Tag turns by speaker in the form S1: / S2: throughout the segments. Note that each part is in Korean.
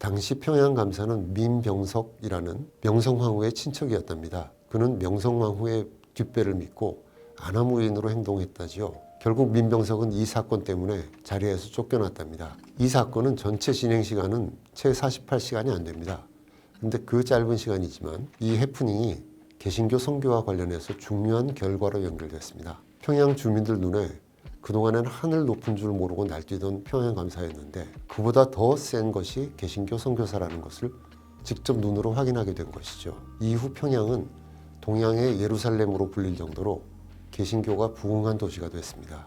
S1: 당시 평양 감사는 민병석이라는 명성황후의 친척이었답니다. 그는 명성황후의 뒷배를 믿고 아나무인으로 행동했다지요. 결국 민병석은 이 사건 때문에 자리에서 쫓겨났답니다. 이 사건은 전체 진행 시간은 채 48시간이 안 됩니다. 근데 그 짧은 시간이지만 이 해프닝이 개신교 선교와 관련해서 중요한 결과로 연결됐습니다. 평양 주민들 눈에 그동안엔 하늘 높은 줄 모르고 날뛰던 평양 감사였는데 그보다 더 센 것이 개신교 선교사라는 것을 직접 눈으로 확인하게 된 것이죠. 이후 평양은 동양의 예루살렘으로 불릴 정도로 개신교가 부흥한 도시가 됐습니다.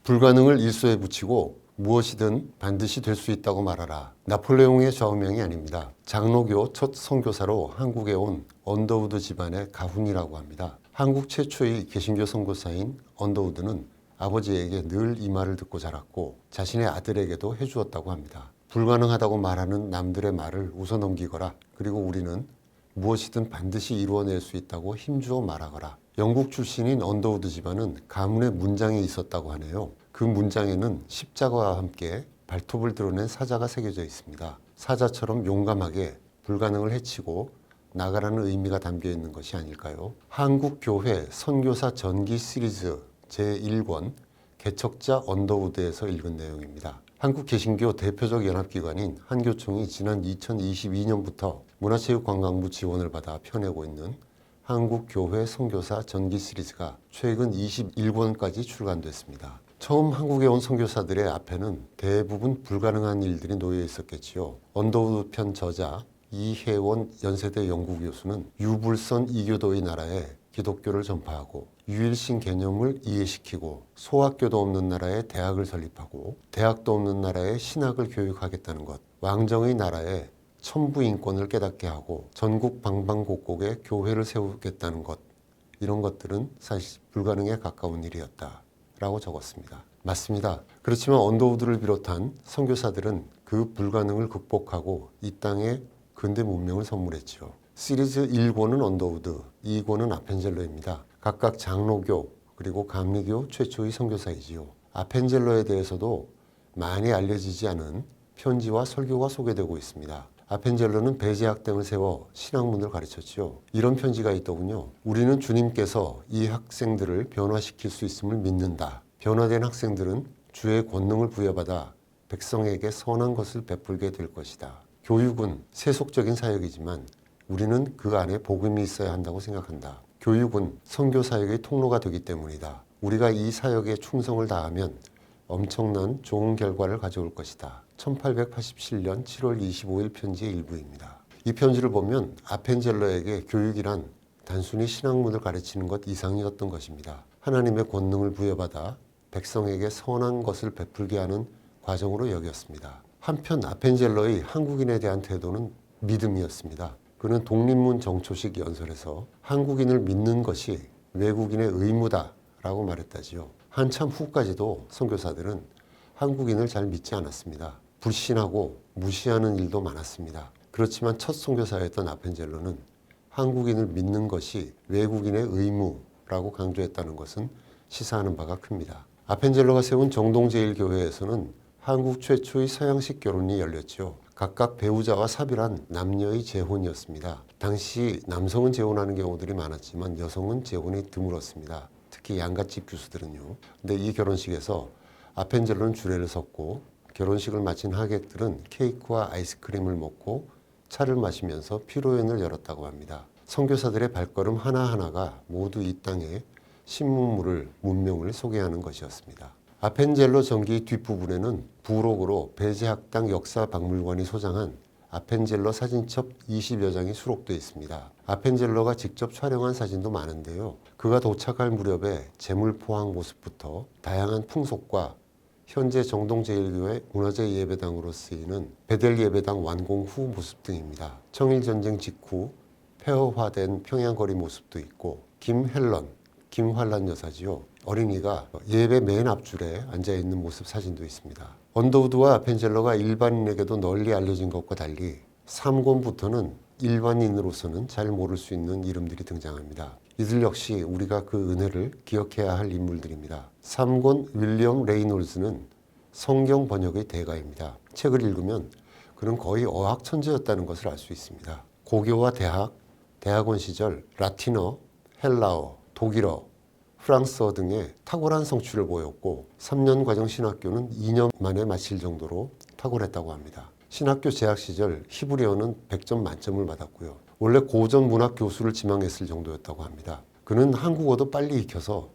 S1: 불가능을 일소에 붙이고 무엇이든 반드시 될 수 있다고 말하라. 나폴레옹의 좌우명이 아닙니다. 장로교 첫 선교사로 한국에 온 언더우드 집안의 가훈이라고 합니다. 한국 최초의 개신교 선교사인 언더우드는 아버지에게 늘 이 말을 듣고 자랐고 자신의 아들에게도 해주었다고 합니다. 불가능하다고 말하는 남들의 말을 웃어넘기거라. 그리고 우리는 무엇이든 반드시 이루어낼 수 있다고 힘주어 말하거라. 영국 출신인 언더우드 집안은 가문의 문장이 있었다고 하네요. 그 문장에는 십자가와 함께 발톱을 드러낸 사자가 새겨져 있습니다. 사자처럼 용감하게 불가능을 해치고 나가라는 의미가 담겨 있는 것이 아닐까요? 한국교회 선교사 전기 시리즈 제1권 개척자 언더우드에서 읽은 내용입니다. 한국 개신교 대표적 연합기관인 한교총이 지난 2022년부터 문화체육관광부 지원을 받아 펴내고 있는 한국교회 선교사 전기 시리즈가 최근 21권까지 출간됐습니다. 처음 한국에 온 선교사들의 앞에는 대부분 불가능한 일들이 놓여 있었겠지요. 언더우드 편 저자 이혜원 연세대 연구 교수는 유불선 이교도의 나라에 기독교를 전파하고 유일신 개념을 이해시키고 소학교도 없는 나라에 대학을 설립하고 대학도 없는 나라에 신학을 교육하겠다는 것, 왕정의 나라에 천부인권을 깨닫게 하고 전국 방방곡곡에 교회를 세우겠다는 것, 이런 것들은 사실 불가능에 가까운 일이었다 라고 적었습니다. 맞습니다. 그렇지만 언더우드를 비롯한 선교사들은 그 불가능을 극복하고 이 땅에 근대 문명을 선물했죠. 시리즈 1권은 언더우드, 2권은 아펜젤러입니다. 각각 장로교 그리고 감리교 최초의 선교사이지요. 아펜젤러에 대해서도 많이 알려지지 않은 편지와 설교가 소개되고 있습니다. 아펜젤러는 배제학 등을 세워 신학문을 가르쳤지요. 이런 편지가 있더군요. 우리는 주님께서 이 학생들을 변화시킬 수 있음을 믿는다. 변화된 학생들은 주의 권능을 부여받아 백성에게 선한 것을 베풀게 될 것이다. 교육은 세속적인 사역이지만 우리는 그 안에 복음이 있어야 한다고 생각한다. 교육은 선교 사역의 통로가 되기 때문이다. 우리가 이 사역에 충성을 다하면 엄청난 좋은 결과를 가져올 것이다. 1887년 7월 25일 편지의 일부입니다. 이 편지를 보면 아펜젤러에게 교육이란 단순히 신학문을 가르치는 것 이상이었던 것입니다. 하나님의 권능을 부여받아 백성에게 선한 것을 베풀게 하는 과정으로 여겼습니다. 한편 아펜젤러의 한국인에 대한 태도는 믿음이었습니다. 그는 독립문 정초식 연설에서 한국인을 믿는 것이 외국인의 의무다라고 말했다지요. 한참 후까지도 선교사들은 한국인을 잘 믿지 않았습니다. 불신하고 무시하는 일도 많았습니다. 그렇지만 첫 선교사였던 아펜젤러는 한국인을 믿는 것이 외국인의 의무라고 강조했다는 것은 시사하는 바가 큽니다. 아펜젤러가 세운 정동제일교회에서는 한국 최초의 서양식 결혼이 열렸죠. 각각 배우자와 사별한 남녀의 재혼이었습니다. 당시 남성은 재혼하는 경우들이 많았지만 여성은 재혼이 드물었습니다. 특히 양갓집 교수들은요. 근데 이 결혼식에서 아펜젤러는 주례를 섰고 결혼식을 마친 하객들은 케이크와 아이스크림을 먹고 차를 마시면서 피로연을 열었다고 합니다. 선교사들의 발걸음 하나하나가 모두 이 땅에 신문물을, 문명을 소개하는 것이었습니다. 아펜젤러 전기 뒷부분에는 부록으로 배제학당 역사박물관이 소장한 아펜젤러 사진첩 20여 장이 수록되어 있습니다. 아펜젤러가 직접 촬영한 사진도 많은데요. 그가 도착할 무렵에 제물포항 모습부터 다양한 풍속과 현재 정동제일교회 문화재 예배당으로 쓰이는 베델 예배당 완공 후 모습 등입니다. 청일전쟁 직후 폐허화된 평양거리 모습도 있고 김헬런, 김환란 여사지요. 어린이가 예배 맨 앞줄에 앉아있는 모습 사진도 있습니다. 언더우드와 아펜젤러가 일반인에게도 널리 알려진 것과 달리 3권부터는 일반인으로서는 잘 모를 수 있는 이름들이 등장합니다. 이들 역시 우리가 그 은혜를 기억해야 할 인물들입니다. 3권 윌리엄 레이놀즈는 성경 번역의 대가입니다. 책을 읽으면 그는 거의 어학 천재였다는 것을 알 수 있습니다. 고교와 대학원 시절 라틴어, 헬라어, 독일어, 프랑스어 등의 탁월한 성취를 보였고 3년 과정 신학교는 2년 만에 마칠 정도로 탁월했다고 합니다. 신학교 재학 시절 히브리어는 100점 만점을 받았고요. 원래 고전 문학 교수를 지망했을 정도였다고 합니다. 그는 한국어도 빨리 익혀서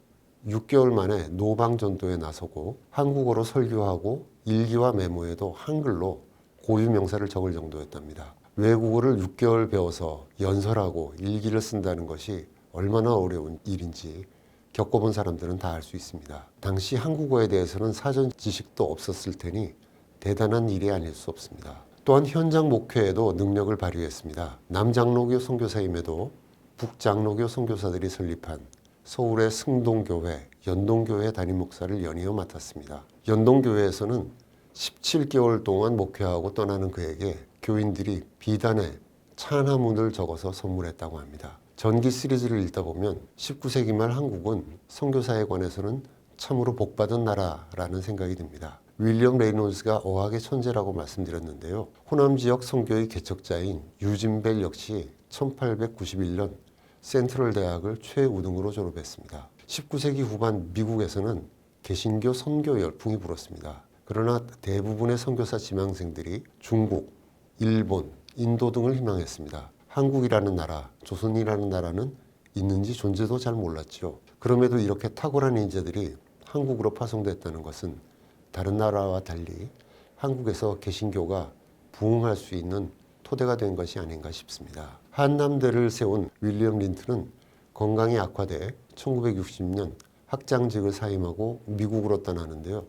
S1: 6개월 만에 노방 전도에 나서고 한국어로 설교하고 일기와 메모에도 한글로 고유 명사를 적을 정도였답니다. 외국어를 6개월 배워서 연설하고 일기를 쓴다는 것이 얼마나 어려운 일인지 겪어본 사람들은 다 알 수 있습니다. 당시 한국어에 대해서는 사전 지식도 없었을 테니 대단한 일이 아닐 수 없습니다. 또한 현장 목회에도 능력을 발휘했습니다. 남장로교 선교사임에도 북장로교 선교사들이 설립한 서울의 승동교회, 연동교회 담임 목사를 연이어 맡았습니다. 연동교회에서는 17개월 동안 목회하고 떠나는 그에게 교인들이 비단에 찬하문을 적어서 선물했다고 합니다. 전기 시리즈를 읽다 보면 19세기 말 한국은 선교사에 관해서는 참으로 복받은 나라라는 생각이 듭니다. 윌리엄 레이놀즈가 어학의 천재라고 말씀드렸는데요. 호남 지역 선교의 개척자인 유진 벨 역시 1891년 센트럴 대학을 최우등으로 졸업했습니다. 19세기 후반 미국에서는 개신교 선교 열풍이 불었습니다. 그러나 대부분의 선교사 지망생들이 중국, 일본, 인도 등을 희망했습니다. 한국이라는 나라, 조선이라는 나라는 있는지 존재도 잘 몰랐죠. 그럼에도 이렇게 탁월한 인재들이 한국으로 파송됐다는 것은 다른 나라와 달리 한국에서 개신교가 부흥할 수 있는 토대가 된 것이 아닌가 싶습니다. 한남대를 세운 윌리엄 린트는 건강이 악화돼 1960년 학장직을 사임하고 미국으로 떠나는데요.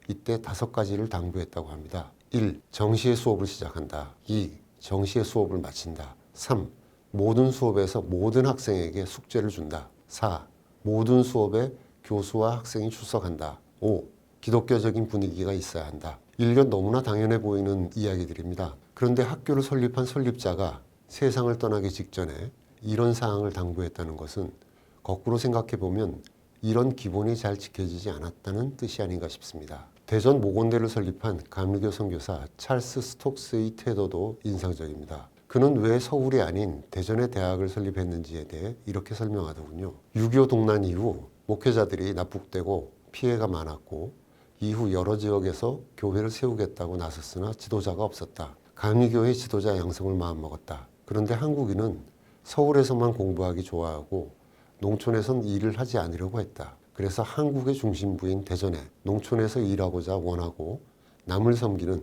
S1: 이때 5가지를 당부했다고 합니다. 1. 정시의 수업을 시작한다. 2. 정시의 수업을 마친다. 3. 모든 수업에서 모든 학생에게 숙제를 준다. 4. 모든 수업에 교수와 학생이 출석한다. 5. 기독교적인 분위기가 있어야 한다. 일견 너무나 당연해 보이는 이야기들입니다. 그런데 학교를 설립한 설립자가 세상을 떠나기 직전에 이런 사항을 당부했다는 것은 거꾸로 생각해 보면 이런 기본이 잘 지켜지지 않았다는 뜻이 아닌가 싶습니다. 대전 모건대를 설립한 감리교 선교사 찰스 스톡스의 태도도 인상적입니다. 그는 왜 서울이 아닌 대전의 대학을 설립했는지에 대해 이렇게 설명하더군요. 6.25 동란 이후 목회자들이 납북되고 피해가 많았고 이후 여러 지역에서 교회를 세우겠다고 나섰으나 지도자가 없었다. 감리교의 지도자 양성을 마음먹었다. 그런데 한국인은 서울에서만 공부하기 좋아하고 농촌에선 일을 하지 않으려고 했다. 그래서 한국의 중심부인 대전에 농촌에서 일하고자 원하고 남을 섬기는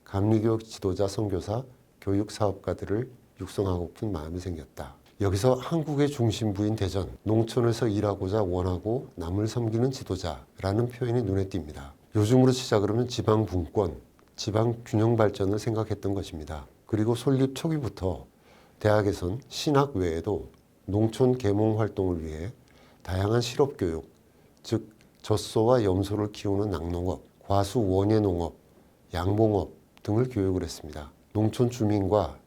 S1: 감리교 지도자 선교사 교육 사업가들을 육성하고픈 마음이 생겼다. 여기서 한국의 중심부인 대전, 농촌에서 일하고자 원하고 남을 섬기는 지도자라는 표현이 눈에 띕니다. 요즘으로 치자 그러면 지방 분권, 지방 균형 발전을 생각했던 것입니다. 그리고 설립 초기부터 대학에선 신학 외에도 농촌 계몽 활동을 위해 다양한 실업교육, 즉 젖소와 염소를 키우는 낙농업, 과수 원예 농업, 양봉업 등을 교육을 했습니다. 농촌 주민과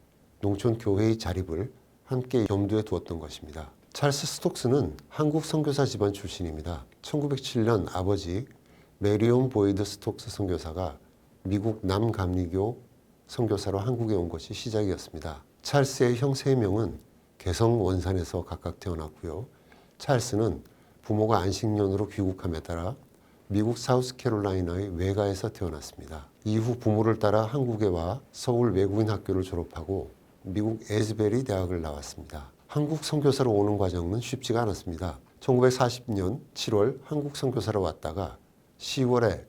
S1: 농촌 교회의 자립을 함께 염두에 두었던 것입니다. 찰스 스톡스는 한국 선교사 집안 출신입니다. 1907년 아버지 메리온 보이드 스톡스 선교사가 미국 남감리교 선교사로 한국에 온 것이 시작이었습니다. 찰스의 형 3명은 개성 원산에서 각각 태어났고요. 찰스는 부모가 안식년으로 귀국함에 따라 미국 사우스캐롤라이나의 외가에서 태어났습니다. 이후 부모를 따라 한국에 와 서울 외국인 학교를 졸업하고 미국 에즈베리 대학을 나왔습니다. 한국 선교사로 오는 과정은 쉽지가 않았습니다. 1940년 7월 한국 선교사로 왔다가 10월에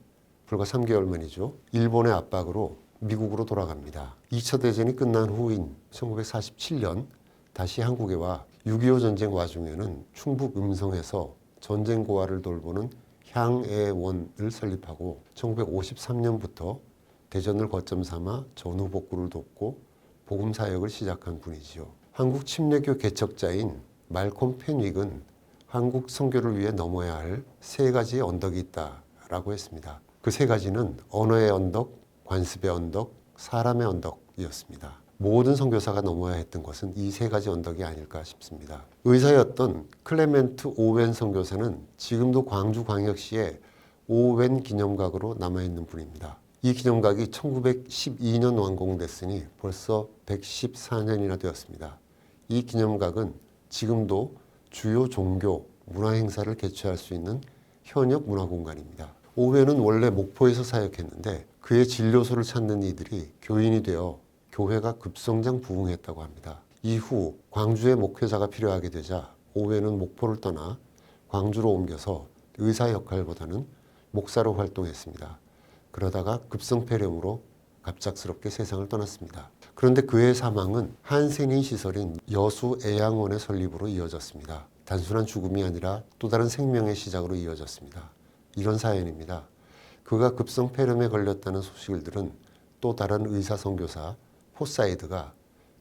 S1: 불과 3개월 만이죠. 일본의 압박으로 미국으로 돌아갑니다. 2차 대전이 끝난 후인 1947년 다시 한국에 와 6.25 전쟁 와중에는 충북 음성에서 전쟁 고아를 돌보는 향애원을 설립하고 1953년부터 대전을 거점 삼아 전후 복구를 돕고 복음 사역을 시작한 분이지요. 한국 침례교 개척자인 말콤 펜윅은 한국 선교를 위해 넘어야 할 3가지의 언덕이 있다라고 했습니다. 그 3가지는 언어의 언덕, 관습의 언덕, 사람의 언덕이었습니다. 모든 선교사가 넘어야 했던 것은 이 3가지 언덕이 아닐까 싶습니다. 의사였던 클레멘트 오웬 선교사는 지금도 광주광역시에 오웬 기념각으로 남아있는 분입니다. 이 기념각이 1912년 완공됐으니 벌써 114년이나 되었습니다. 이 기념각은 지금도 주요 종교, 문화 행사를 개최할 수 있는 현역 문화공간입니다. 오회는 원래 목포에서 사역했는데 그의 진료소를 찾는 이들이 교인이 되어 교회가 급성장 부흥했다고 합니다. 이후 광주에 목회자가 필요하게 되자 오회는 목포를 떠나 광주로 옮겨서 의사 역할보다는 목사로 활동했습니다. 그러다가 급성폐렴으로 갑작스럽게 세상을 떠났습니다. 그런데 그의 사망은 한센인 시설인 여수애양원의 설립으로 이어졌습니다. 단순한 죽음이 아니라 또 다른 생명의 시작으로 이어졌습니다. 이런 사연입니다. 그가 급성폐렴에 걸렸다는 소식을 들은 또 다른 의사 선교사 포사이드가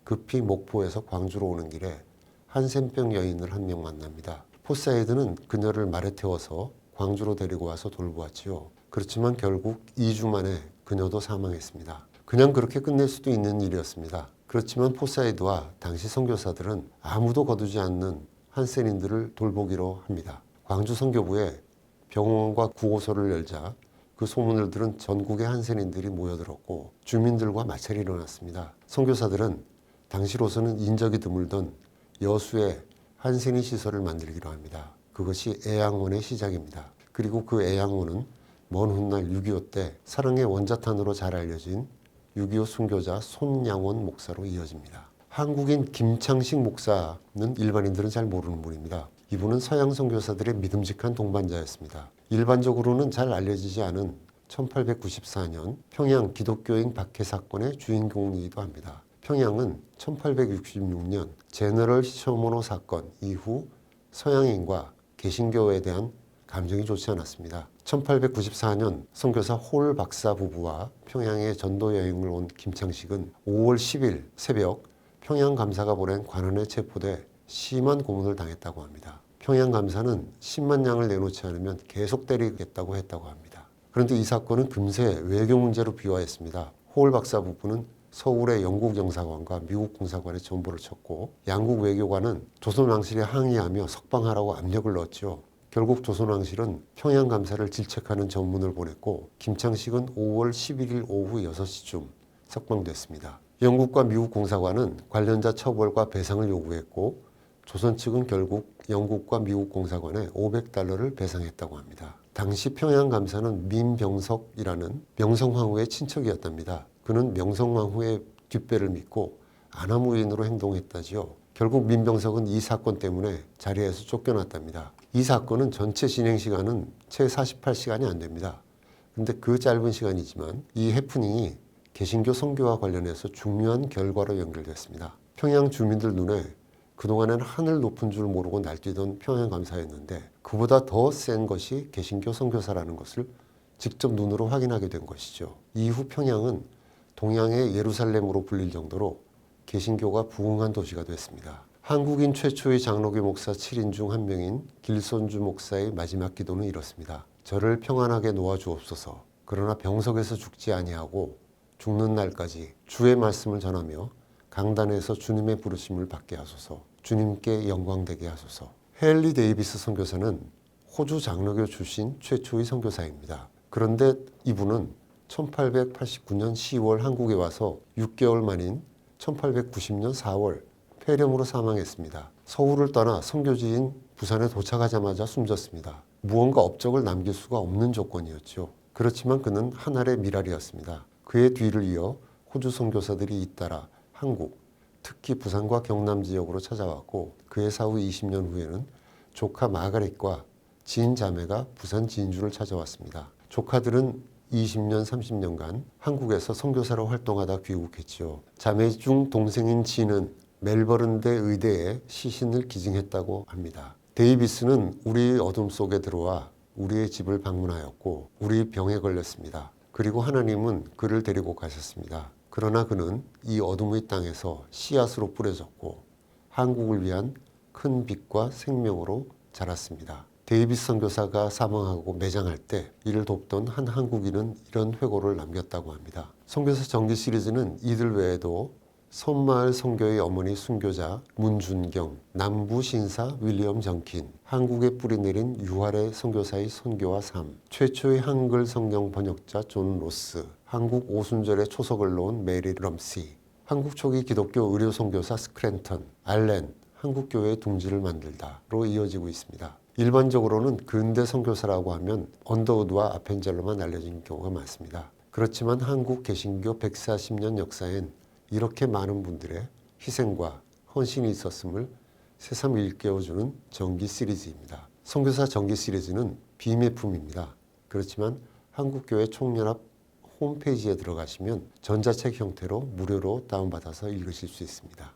S1: 급히 목포에서 광주로 오는 길에 한센병 여인을 한 명 만납니다. 포사이드는 그녀를 말에 태워서 광주로 데리고 와서 돌보았지요. 그렇지만 결국 2주 만에 그녀도 사망했습니다. 그냥 그렇게 끝낼 수도 있는 일이었습니다. 그렇지만 포사이드와 당시 선교사들은 아무도 거두지 않는 한센인들을 돌보기로 합니다. 광주 선교부에 병원과 구호소를 열자 그 소문을 들은 전국의 한센인들이 모여들었고 주민들과 마찰이 일어났습니다. 선교사들은 당시로서는 인적이 드물던 여수에 한센인 시설을 만들기로 합니다. 그것이 애양원의 시작입니다. 그리고 그 애양원은 먼 훗날 6.25 때 사랑의 원자탄으로 잘 알려진 6.25 순교자 손양원 목사로 이어집니다. 한국인 김창식 목사는 일반인들은 잘 모르는 분입니다. 이분은 서양 선교사들의 믿음직한 동반자였습니다. 일반적으로는 잘 알려지지 않은 1894년 평양 기독교인 박해 사건의 주인공이기도 합니다. 평양은 1866년 제너럴 시초모노 사건 이후 서양인과 개신교에 대한 감정이 좋지 않았습니다. 1894년 선교사 홀 박사 부부와 평양에 전도 여행을 온 김창식은 5월 10일 새벽 평양 감사가 보낸 관원에 체포돼 심한 고문을 당했다고 합니다. 평양 감사는 10만 냥을 내놓지 않으면 계속 때리겠다고 했다고 합니다. 그런데 이 사건은 금세 외교 문제로 비화했습니다. 홀 박사 부부는 서울의 영국 영사관과 미국 공사관에 전보를 쳤고 양국 외교관은 조선왕실에 항의하며 석방하라고 압력을 넣었죠. 결국 조선왕실은 평양 감사를 질책하는 전문을 보냈고 김창식은 5월 11일 오후 6시쯤 석방됐습니다. 영국과 미국 공사관은 관련자 처벌과 배상을 요구했고 조선 측은 결국 영국과 미국 공사관에 $500를 배상했다고 합니다. 당시 평양 감사는 민병석이라는 명성황후의 친척이었답니다. 그는 명성황후의 뒷배를 믿고 아나무인으로 행동했다지요. 결국 민병석은 이 사건 때문에 자리에서 쫓겨났답니다. 이 사건은 전체 진행 시간은 채 48시간이 안 됩니다. 근데 그 짧은 시간이지만 이 해프닝이 개신교 선교와 관련해서 중요한 결과로 연결됐습니다. 평양 주민들 눈에 그동안에는 하늘 높은 줄 모르고 날뛰던 평양 감사였는데 그보다 더 센 것이 개신교 선교사라는 것을 직접 눈으로 확인하게 된 것이죠. 이후 평양은 동양의 예루살렘으로 불릴 정도로 개신교가 부흥한 도시가 됐습니다. 한국인 최초의 장로교 목사 7인 중 한 명인 길손주 목사의 마지막 기도는 이렇습니다. 저를 평안하게 놓아주옵소서. 그러나 병석에서 죽지 아니하고 죽는 날까지 주의 말씀을 전하며 강단에서 주님의 부르심을 받게 하소서. 주님께 영광되게 하소서. 헨리 데이비스 선교사는 호주 장로교 출신 최초의 선교사입니다. 그런데 이분은 1889년 10월 한국에 와서 6개월 만인 1890년 4월 폐렴으로 사망했습니다. 서울을 떠나 선교지인 부산에 도착하자마자 숨졌습니다. 무언가 업적을 남길 수가 없는 조건이었죠. 그렇지만 그는 하늘의 미랄이었습니다. 그의 뒤를 이어 호주 선교사들이 잇따라 한국, 특히 부산과 경남 지역으로 찾아왔고 그의 사후 20년 후에는 조카 마가렛과 지인 자매가 부산 진주를 찾아왔습니다. 조카들은 20년, 30년간 한국에서 선교사로 활동하다 귀국했지요. 자매 중 동생인 지는 멜버른대 의대에 시신을 기증했다고 합니다. 데이비스는 우리의 어둠 속에 들어와 우리의 집을 방문하였고 우리 병에 걸렸습니다. 그리고 하나님은 그를 데리고 가셨습니다. 그러나 그는 이 어둠의 땅에서 씨앗으로 뿌려졌고 한국을 위한 큰 빛과 생명으로 자랐습니다. 데이비스 선교사가 사망하고 매장할 때 이를 돕던 한 한국인은 이런 회고를 남겼다고 합니다. 선교사 정기 시리즈는 이들 외에도 섬마을 선교의 어머니 순교자 문준경, 남부 신사 윌리엄 정킨, 한국에 뿌리 내린 유활의 선교사의 선교와 삶, 최초의 한글 성경 번역자 존 로스, 한국 오순절에 초석을 놓은 메리 럼시, 한국 초기 기독교 의료 선교사 스크랜턴, 알렌, 한국교회의 둥지를 만들다로 이어지고 있습니다. 일반적으로는 근대 선교사라고 하면 언더우드와 아펜젤로만 알려진 경우가 많습니다. 그렇지만 한국 개신교 140년 역사엔 이렇게 많은 분들의 희생과 헌신이 있었음을 새삼 일깨워주는 정기 시리즈입니다. 선교사 정기 시리즈는 비매품입니다. 그렇지만 한국교회 총연합 홈페이지에 들어가시면 전자책 형태로 무료로 다운받아서 읽으실 수 있습니다.